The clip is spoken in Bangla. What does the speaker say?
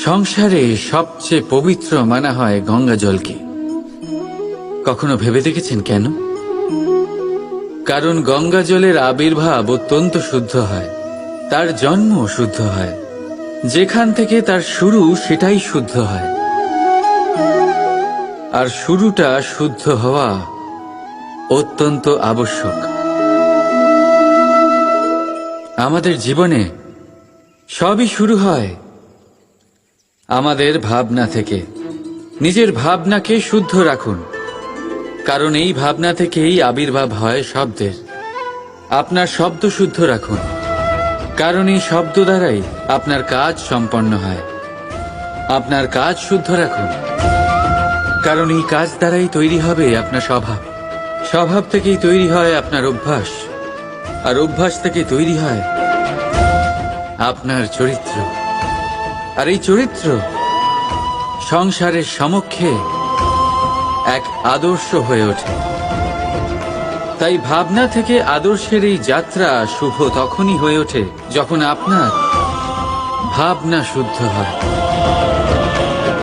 সংসারে সবচেয়ে পবিত্র মানা হয় গঙ্গা জলকে। কখনো ভেবে দেখেছেন কেন? কারণ গঙ্গা জলের আবির্ভাব অত্যন্ত শুদ্ধ হয়, তার জন্ম শুদ্ধ হয়, যেখান থেকে তার শুরু সেটাই শুদ্ধ হয়। আর শুরুটা শুদ্ধ হওয়া অত্যন্ত আবশ্যক। আমাদের জীবনে সবই শুরু হয় আমাদের ভাবনা থেকে। নিজের ভাবনাকে শুদ্ধ রাখুন, কারণ এই ভাবনা থেকেই আবির্ভাব হয় শব্দের। আপনার শব্দ শুদ্ধ রাখুন, কারণ এই শব্দ দ্বারাই আপনার কাজ সম্পন্ন হয়। আপনার কাজ শুদ্ধ রাখুন, কারণ এই কাজ দ্বারাই তৈরি হবে আপনার স্বভাব। স্বভাব থেকেই তৈরি হয় আপনার অভ্যাস, আর অভ্যাস থেকে তৈরি হয় আপনার চরিত্র। আর এই চরিত্র সংসারের সমক্ষে এক আদর্শ হয়ে ওঠে। তাই ভাবনা থেকে আদর্শের এই যাত্রা শুভ তখনই হয়ে ওঠে যখন আপনার ভাবনা শুদ্ধ হয়।